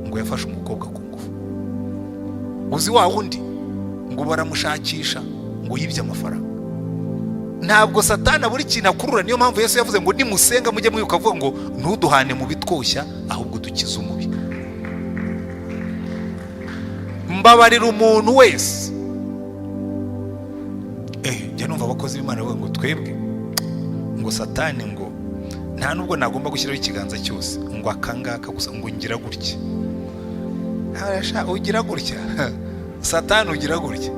ngo yafashe umukobwa ku ngufu. Uzi wa wundi ngo baramushakisha ngo yibye amafaranga. Ntabwo Satani buri kintu akurura. Niyo mpamvu Yesu yavuze ngo nimusenga mujye mwibuka avuga ngo ntuduhane mu bitwoshya, ahubwo dukize umubi. Mbabarira umuntu wese. Njya numva abakozi b'Imana bavuga ngo twebwe ngo Satani ngo nta nubwo nagomba gushyiraho ikiganza cyose, ngo akangaka gusa ngo ngira gutya. Harasha ugira gutya. Satani ugira gutya.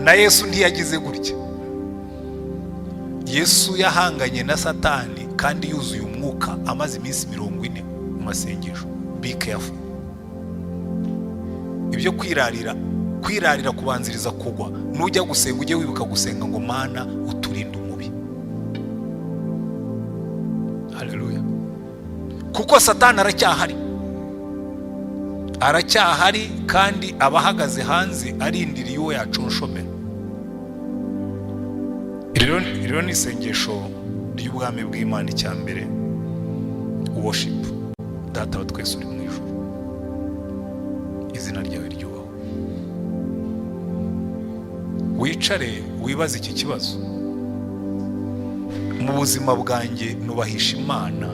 Na Yesu ntiyagize gutya. Yesu yahanganye na Satani kandi yuzuye umwuka, amaze iminsi 40 mu masengesho. Be careful. Ibyo kwirarira kubanziriza kugwa. Nujya gusenga ujye wibuka gusenga ngo Mana uturinde umubi. Haleluya. Kuko Satani aracyahari kandi abahagaze hanze arindiriye uwo yaconshomera. Rero ni isengesho ry'ubwami bw'Imana icyambere, worship. Data wa twese uri mu ijuru, izina ryawe ryubahwe. Wicare wibaze iki kibazo: mu buzima bwanjye nubahisha Imana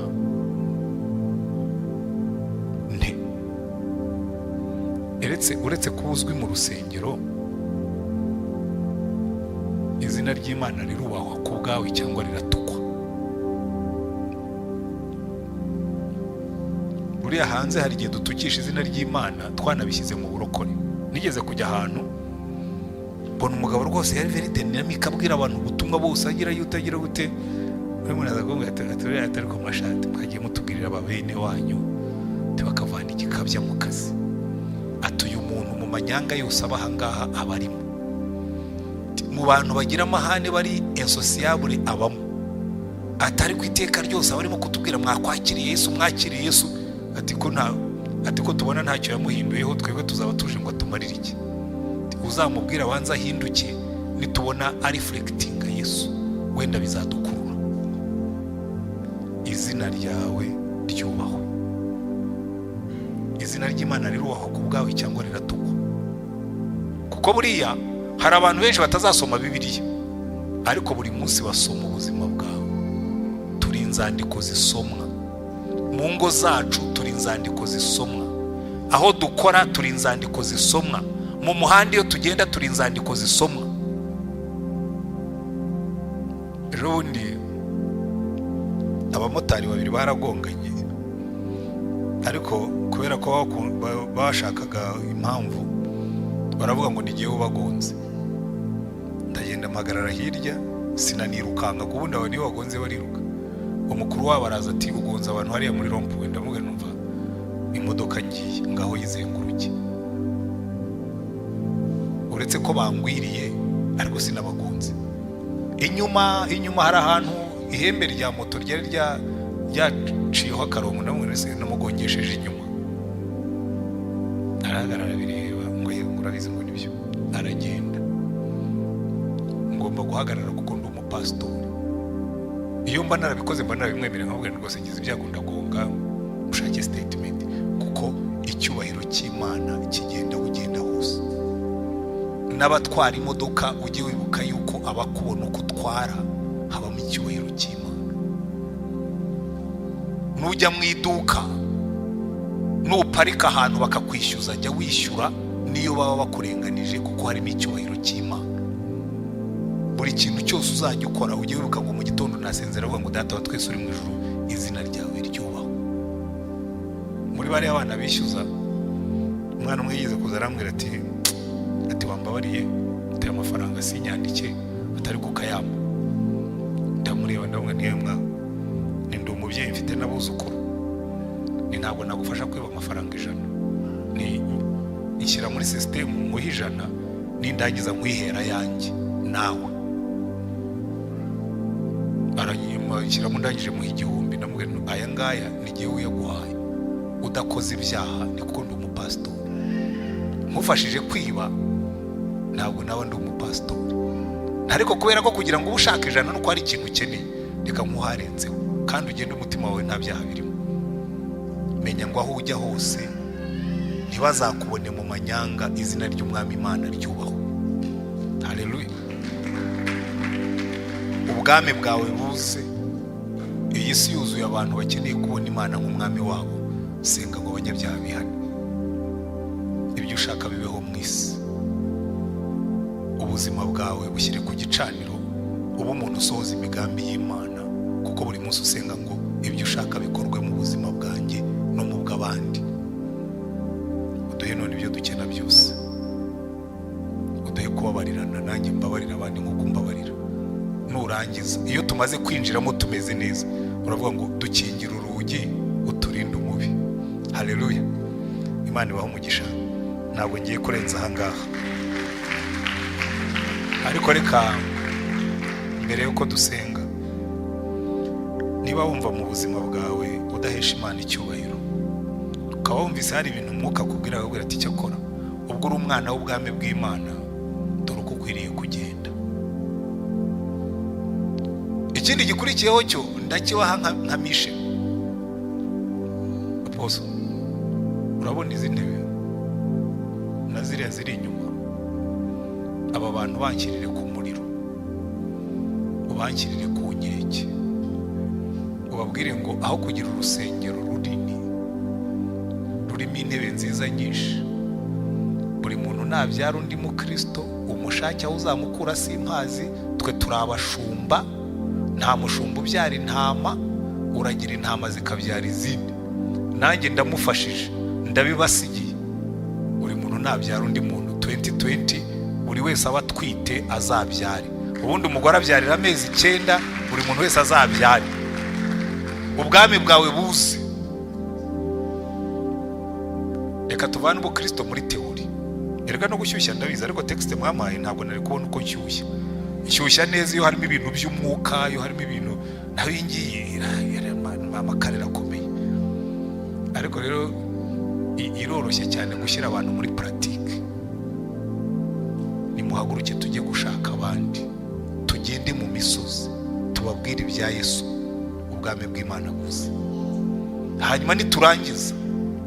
nte? Uretse kuba uzwi mu rusengero, izina ry'Imana rirubahwa ku bwawe cyangwa riratukwa? Buriya hanze hari igihe dutukisha izina ry'Imana twanabishyize mu burokore. Nigeze kujya ahantu mbona umugabo rwose yari very dynamic, abwira abantu ubutumwa bose agira yutagira gute. Umuntu azagonga atari ko mashati mwagiye mutubwirira ababene wanyu bakavana igikabya mu kazi. Atuye umuntu mu manyanga yose abahangaha abarimo, mu bantu bagira amahane bari insociable abamo. Atari ku iteka ryose abarimo kutubwira mwakwakiriye Yesu, mwakiriye Yesu. Ati ko tubona ntacyo yamuhinduyeho, twebwe tuzaba tuje ngo tumarire iki? Uzamubwira abanza ahinduke, nitubona reflecting Yesu wenda bizadukurura. Izina ryawe ryubahwe. Izina ry'Imana rirubahwa ku bwawe cyangwa riratukwa? Kuko buriya hari abantu benshi batazasoma Bibiliya, ariko buri munsi basoma ubuzima bwawe. Turi inzandiko zisomwa mu ngo zacu, turi inzandiko zisomwa aho dukora, turi inzandiko zisomwa mu muhanda iyo tugenda, turi inzandiko zisomwa. Rundi abamotari babiri baragonganye, ariko kubera ko bashakaga impamvu baravuga ngo nigiye ubagonze. Ndagenda mpagarara hirya, sinanirukanga kubundi abo niyo bagonze bariruka. Umukuru wabo araza ati ugonze abantu hariya muri rompuwe. Ndamubwira numva imodoka ngiye ngaho yizenguruke. Uretse ko bangwiriye ariko sinabagonze. Inyuma hari ahantu ihembe rya moto ryari yaciyeho akarongo namwese namugongesheje inyuma, arahagarara bireba ngo urabizi ngo nibyo, aragenda. Ngomba guhagarara kuko ndi umupasitori. Iyo mba narabikoze mba narabimwemerera nkabwira rwose ngize ibyago ndagonga ushake statement, kuko icyubahiro cy'Imana kigenda ugenda hose. N'abatwara imodoka ujye wibuka yuko abakubona uko utwara habamo icyubahiro cy'Imana. Nujya mu iduka nuparika ahantu bakakwishyuza, jya wishyura niyo baba bakurenganije, kuko harimo icyubahiro cy'Imana. Buri kintu cyose uzajya ukora ujye wibuka ngo mu gitondo nasenzera avuga ngo data wa twese uri mu ijuru, izina ryawe ryubahwe. Muri bari abana bishyuza, umwana umwe yigeze kuza arambwira ati wambabariye ati amafaranga sinyandike atari kukayama. Ndamureba ndabona ni ndi umubyeyi mfite n'abuzukuru, ni ntabwo nagufasha kwiba amafaranga 100, ni ishyira muri system mu 100 nindangiza mwihera yanjye nawe. Aranyima ishyira mu ndangije mu 1000, ndamubwira aya ngaya ni gihe uyaguhaye udakoze ibyaha, ni kuko ndi umupasitori. Nkufashije kwiba ntabwo nawe ndi umupasitori, ariko kubera ko kugira ngo ubushaka 100 nuko ari ikintu ukeneye, reka nkuharenzeho kandi ugende umutima wawe nta byaha birimo. Menya ngo aho ujya hose ntibazakubone mu manyanga, izina ry'umwami Imana ryubahwe. Haleluya. Ubwami bwawe buze. Iyi si yuzuye abantu bakeneye kubona Imana nk'umwami wabo. Senga ngo abanyabyaha bihane, ibyo ushaka bibeho mu isi. Ubuzima bwawe bushyire ku gicaniro, uba umuntu usohoza imigambi y'Imana, kuko buri munsi usenga ngo ibyo ushaka bikorwe mu buzima bwanjye no mu bw'abandi. Uduhe none ibyo dukena byose, uduhe kubabarirana, nanjye mbabarira abandi nk'uko mbabarira. Nurangiza, iyo tumaze kwinjiramo tumeze neza, uravuga ngo dukingira urugi uturinde umubi. Haleluya. Imana ibahe umugisha. Ntabwo ngiye kurenza aha ngaha, ariko reka mbere yuko dusenga, niba wumva mu buzima bwawe udahesha Imana icyubahiro, ukaba wumvise hari ibintu umwuka akubwira ati icyo kora, ubwo uri umwana w'ubwami bw'Imana, dore uko ukwiriye kugenda. Ikindi gikurikiyeho cyo ndakibaha nka mishe. Aposo, urabona izi ntebe na ziriya ziri inyuma, aba bantu bankirire ku muriro, ubankirire ku nkeke, ubabwire ngo aho kugira urusengero runini rurimo intebe nziza nyinshi, buri muntu nabyara undi mu Kristo, umushake aho uzamukura simpazi, twe turi abashumba. Nta mushumba ubyara intama, uragira intama zikabyara izindi. Nanjye ndamufashije, ndabibasigiye. Buri muntu nabyara undi muntu. 2020 buri wese aba atwite azabyare. Ubundi umugore abyarira amezi 9, buri muntu wese azabyare. Ubwami bwawe buze. Reka tuvane ubu Kristo muri teori. Erega no gushyushya ndabizi, ariko text mwamaye ntabwo nari kubona uko nshyushya. Nshyushya neza iyo harimo ibintu by'umwuka, iyo harimo ibintu naho ingiye amakarera akomeye. Ariko rero iroroshye cyane gushyira abantu muri pratique. Nimuhaguruke tujye gushaka abandi, tugende mu misozi, tubabwire ibya Yesu, ubwami bw'Imana buze. Hanyuma niturangiza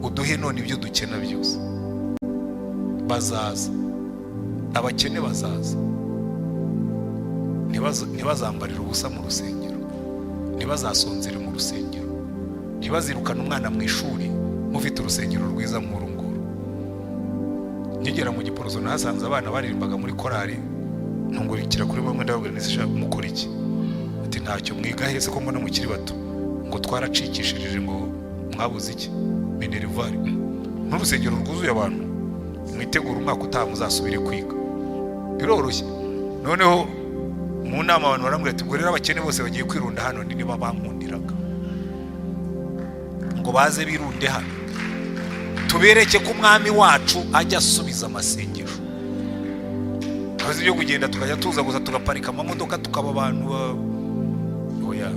uduhe none ibyo dukena byose. Bazaza, abakene bazaza. Ntibazambarira ubusa mu rusengero, ntibazasonzere mu rusengero, ntibazirukana umwana mu ishuri mufite urusengero rwiza mu runguru. Nkigera mu Giporoso nahasanze abana baririmbaga muri korali, ntungurikira kuri bamwe ndababwira ntisha mukora iki, ati ntacyo mwiga hese ko mbona mukiri bato, ngo twaracikishirije ngo mwabuze iki Minervari. N'urusengero rwuzuye abantu, mwitegura umwaka utaha muzasubire kwiga. Biroroshye. Noneho mu nama abantu barambwira ati ubwo rero abakene bose bagiye kwirunda hano, ni niba bankundiraga ngo baze birunde hano, tubereke ko umwami wacu ajya asubiza amasengesho. Kazi byo kugenda tukajya tuza gusa tugaparika amamodoka tukaba abantu oya.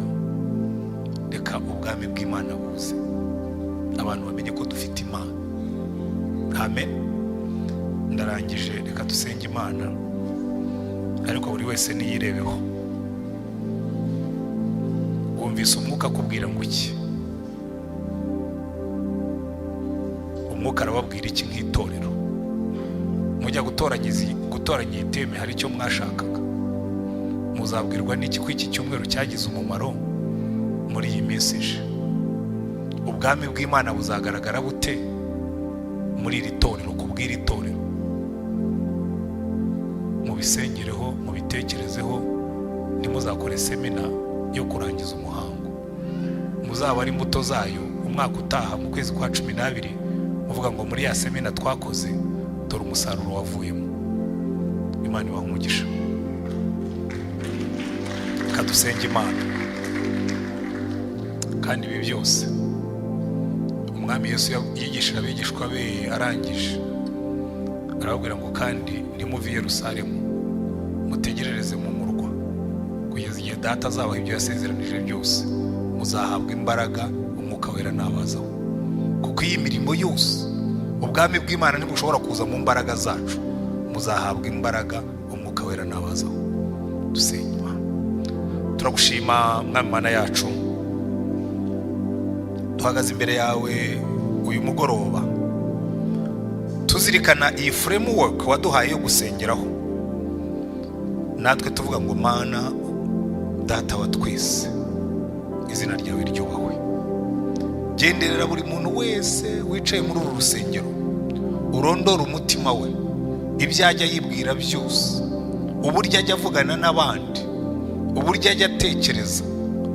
reka ubwami bw'Imana buze, abantu bamenye ko dufite Imana. Amen. Ndarangije, reka dusenge Imana, ariko buri wese niyirebeho. Wumvise umwuka akubwira ngo iki? Umwuka arababwira iki nk'itorero? Mujya gutoranya iteme, hari icyo mwashakaga, muzabwirwa n'iki ko iki cyumweru cyagize umumaro muri iyi minsi ije? Ubwami bw'Imana buzagaragara bute muri iri torero, kubw'iri torero? Mubisengereho, mubitekerezeho, nimuzakore semina yo kurangiza umuhango. Muzaba ari imbuto zayo umwaka utaha mu kwezi kwa 12, muvuga ngo muri ya semina twakoze dore umusaruro wavuyemo. Imana ibahe umugisha. Kadusenge Imana. Kandi ibi byose umwami Yesu yigishira abigishwa be arangije, arababwira ngo kandi nimuve i Yerusalemu mutegerereze mu murwa kugeza igihe data azabaha ibyo yasezeranije byose, muzahabwa imbaraga umwuka wera nabazaho. Kuko iyi mirimo yose ubwami bw'Imana ntibushobora kuza mu mbaraga zacu, muzahabwa imbaraga umwuka wera nabazaho. Dusenge Imana. Turagushima mwami Mana yacu, duhagaze imbere yawe uyu mugoroba tuzirikana iyi framework waduhaye yo gusengeraho. Natwe tuvuga ngo Mana data wa twese, izina ryawe ryubahwe. Genderera buri muntu wese wicaye muri uru rusengero, urondora umutima we, ibyo ajya yibwira byose, uburyo ajya avugana n'abandi, uburyo ajya atekereza,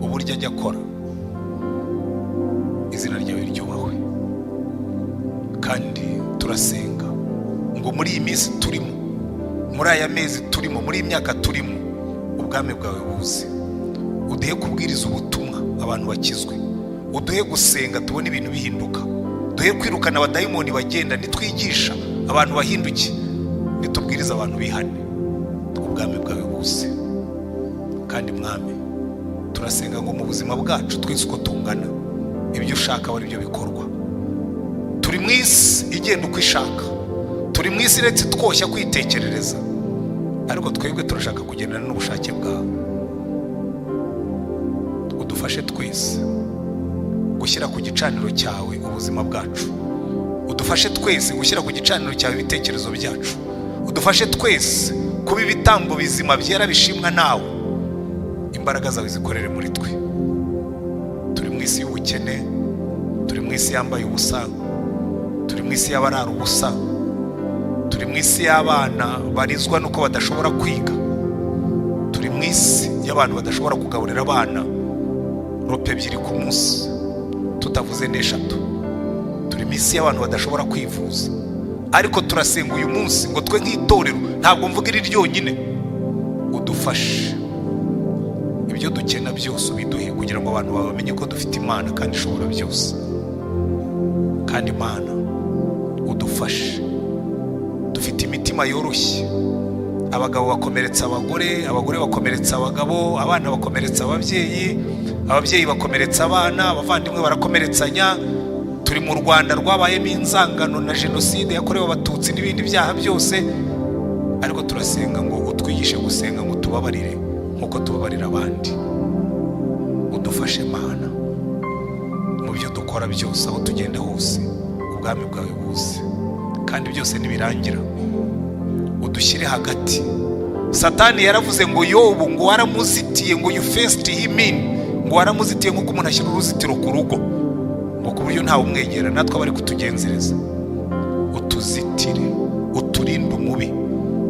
uburyo ajya akora. Izina ryawe ryubahwe. Kandi turasenga ngo muri iyi minsi turimo, muri aya mezi turimo, muri iyi myaka turimo, ubwami bwawe buze. Uduhe kubwiriza ubutumwa abantu bakizwe, uduhe gusenga tubone ibintu bihinduka, duhe kwirukana abadayimoni bagenda, nitwigisha abantu bahinduke, nitubwiriza abantu bihane. Ubwami bwawe buze. Kandi mwami turasenga ngo mu buzima bwacu twese uko tungana, ibyo ushaka wari byo bikorwa. Turi mu isi igenda uko ishaka, turi mu isi iretse twoshya kwitekerereza, ariko twebwe turashaka kugendana n'ubushake bwawe. Udufashe twese gushyira ku gicaniro cyawe ubuzima bwacu, udufashe twese gushyira ku gicaniro cyawe ibitekerezo byacu, udufashe twese kuba ibitambo bizima byera bishimwa nawe, imbaraga zawe zikorere muri twe. Turi mu isi y'ubukene, turi mu isi yambaye ubusa, turi mu isi y'abarara ubusa, turi mu isi y'abana barizwa nuko badashobora kwiga, turi mu isi y'abantu badashobora kugaburira abana rope 2 ku munsi tutavuze n'eshatu, turi mu isi y'abantu badashobora kwivuza. Ariko turasenga uyu munsi ngo twe nk'itorero, ntabwo mvuga iri ryonyine, udufashe ibyo dukena byose ubiduhe, kugira ngo abantu bamenye ko dufite Imana kandi ishobora byose. Kandi Imana udufashe, dufite imitima yoroshye, abagabo bakomeretsa abagore, abagore bakomeretsa abagabo, abana bakomeretsa ababyeyi, ababyeyi bakomeretsa abana, abavandimwe barakomeretsanya. Turi mu Rwanda rwabayemo inzangano na jenoside yakorewe abatutsi n'ibindi byaha byose, ariko turasenga ngo utwigishe gusenga, ngo tubabarire nkuko tubabarira abandi. Udufashe Mana mu byo dukora byose, aho tugenda hose, ubwami bwawe buze. Kandi byose nibirangira udushyire hagati. Satani yaravuze ngo Yobu ngo waramuzitiye, ngo you fenced him in, ngo waramuzitiye nkuko umuntu ashyira uruzitiro ku rugo, ngo ku buryo ntawe umwegera. Natwe abari kutugenzereza, utuzitire, uturinde umubi,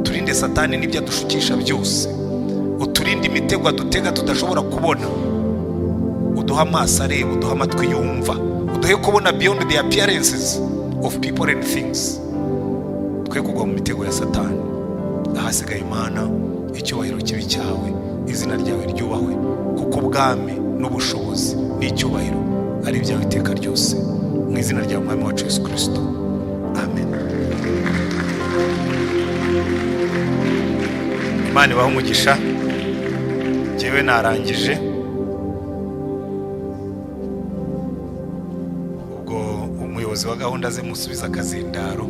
turinde Satani n'ibyo adushukisha byose, uturinde imitego adutega tudashobora kubona. Uduha amaso areba, uduha amatwi yumva, uduhe kubona beyond the appearances of people and things. Twe kugwa mu mitego ya Satani. Ahasigaye Imana, icyubahiro kibi cyawe, izina ryawe ryubahwe, kuko ubwami n'ubushobozi n'icyubahiro ari ibyawe iteka ryose, mu izina rya umwami wacu Yesu Kirisito. Amen. Imana ibahe umugisha. Jewe narangije. umuyobozi wa gahunda ze musubiza akazindaro